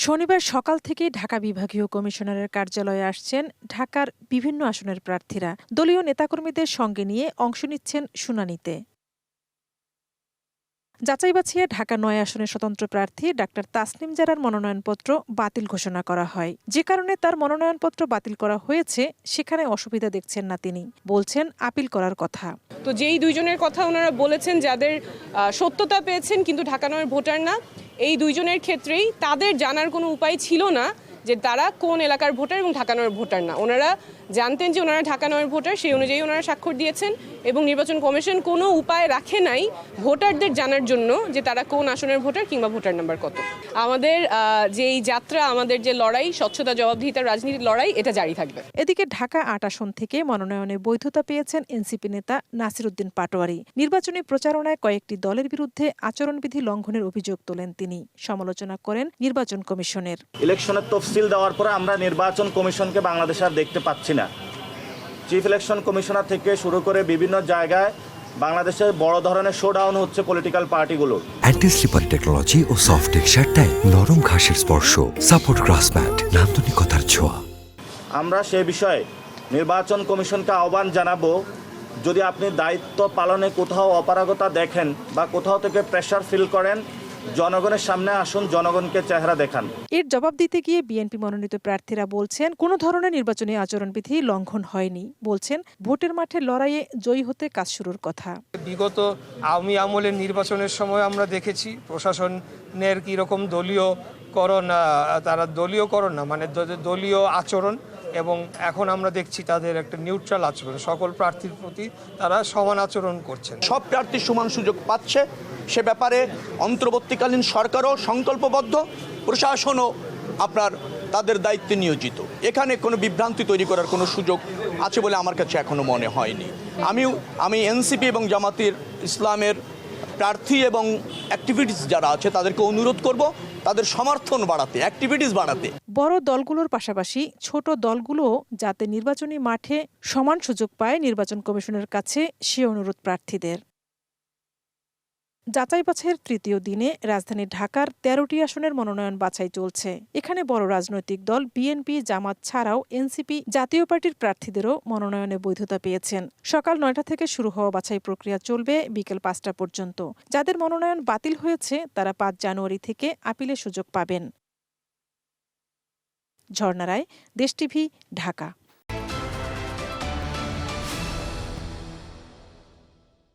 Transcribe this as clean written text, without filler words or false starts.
শনিবার সকাল থেকেই ঢাকা বিভাগীয় কমিশনারের কার্যালয়ে আসছেন ঢাকার বিভিন্ন আসনের প্রার্থীরা। দলীয় নেতাকর্মীদের সঙ্গে নিয়ে অংশ নিচ্ছেন শুনানিতে। যাচাই বাছিয়ে ঢাকা ৯ আসনের স্বতন্ত্র প্রার্থী ডাক্তার তাসনিম জারার মনোনয়নপত্র বাতিল ঘোষণা করা হয়। যে কারণে তার মনোনয়নপত্র বাতিল করা হয়েছে সেখানে অসুবিধা দেখছেন না তিনি, বলছেন আপিল করার কথা। তো যেই দুইজনের কথা ওনারা বলেছেন যাদের সত্যতা পেয়েছেন কিন্তু ঢাকা ৯-এর ভোটার না, এই দুইজনের ক্ষেত্রেই তাদের জানার কোনো উপায় ছিল না যে তারা কোন এলাকার ভোটার এবং ঢাকা ৯-এর ভোটার না। ওনারা জানতেন যে ওনারা ঢাকা ৯-এর ভোটার, সেই অনুযায়ী ওনারা স্বাক্ষর দিয়েছেন এবং নির্বাচন কমিশন কোনো উপায় রাখে নাই ভোটারদের জানার জন্য যে তারা কোন আসনের ভোটার কিংবা ভোটার নাম্বার কত। আমাদের যেই যাত্রা, আমাদের যে লড়াই, স্বচ্ছতা জবাবদিহিতার রাজনীতির লড়াই, এটা জারি থাকবে। এদিকে ঢাকা ৮ আসন থেকে মনোনয়নে বৈধতা পেয়েছেন এনসিপি নেতা নাসির উদ্দিন পাটোয়ারি। নির্বাচনী প্রচারণায় কয়েকটি দলের বিরুদ্ধে আচরণবিধি লঙ্ঘনের অভিযোগ তোলেন তিনি। সমালোচনা করেন নির্বাচন কমিশনের। ইলেকশনের তফসিল দেওয়ার পরে আমরা নির্বাচন কমিশনকে বাংলাদেশে আর দেখতে পাচ্ছি না। চিফ ইলেকশন কমিশনার থেকে শুরু করে বিভিন্ন জায়গায় বাংলাদেশের বড় ধরনের শোডাউন হচ্ছে পলিটিক্যাল পার্টিগুলোর। অ্যান্টি স্লিপার টেকনোলজি ও সফট টেক্সচার টাইল, নরম ঘাসের স্পর্শ, সাপোর্ট গ্রাস ম্যাট, নান্দনিকতার ছোঁয়া। আমরা সে বিষয়ে নির্বাচন কমিশনকে আহ্বান জানাবো, যদি আপনি দায়িত্ব পালনে কোথাও অপারগতা দেখেন বা কোথাও থেকে প্রেশার ফিল করেন, জনগণের সামনে আসুন, জনগণকে চেহারা দেখান। এর জবাব দিতে গিয়ে বিএনপি মনোনীত প্রার্থীরা বলছেন কোনো ধরনের নির্বাচনী আচরণবিধি লঙ্ঘন হয়নি। বলছেন ভোটের মাঠে লড়াইয়ে জয়ী হতে কাজ শুরুর কথা। বিগত আওয়ামী আমলের নির্বাচনের সময় আমরা দেখেছি প্রশাসনের কীরকম দলীয়করণ না মানে দলীয় আচরণ, এবং এখন আমরা দেখছি তাদের একটা নিউট্রাল আচরণ, সকল প্রার্থীর প্রতি তারা সমান আচরণ করছেন। সব প্রার্থী সমান সুযোগ পাচ্ছে, সে ব্যাপারে অন্তর্বর্তীকালীন সরকারও সংকল্পবদ্ধ, প্রশাসনও আপনার তাদের দায়িত্বে নিয়োজিত। এখানে কোনো বিভ্রান্তি তৈরি করার কোনো সুযোগ আছে বলে আমার কাছে এখনো মনে হয়নি। আমি এনসিপি এবং জামাতের ইসলামের প্রার্থী এবং অ্যাক্টিভিটিস যারা আছে তাদেরকে অনুরোধ করব তাদের সমর্থন বাড়াতে, অ্যাক্টিভিটিস বাড়াতে। বড় দলগুলোর পাশাপাশি ছোট দলগুলোও যাতে নির্বাচনী মাঠে সমান সুযোগ পায় নির্বাচন কমিশনের কাছে সে অনুরোধ প্রার্থীদের। যাচাই বাছাইয়ের তৃতীয় দিনে রাজধানী ঢাকার ১৩টি আসনের মনোনয়ন বাছাই চলছে। এখানে বড় রাজনৈতিক দল বিএনপি, জামাত ছাড়াও এনসিপি, জাতীয় পার্টির প্রার্থীদেরও মনোনয়নে বৈধতা পেয়েছেন। সকাল ৯টা থেকে শুরু হওয়া বাছাই প্রক্রিয়া চলবে বিকেল ৫টা পর্যন্ত। যাদের মনোনয়ন বাতিল হয়েছে তারা ৫ জানুয়ারি থেকে আপিলের সুযোগ পাবেন। ঝর্ণা রায়, দেশ টিভি, ঢাকা।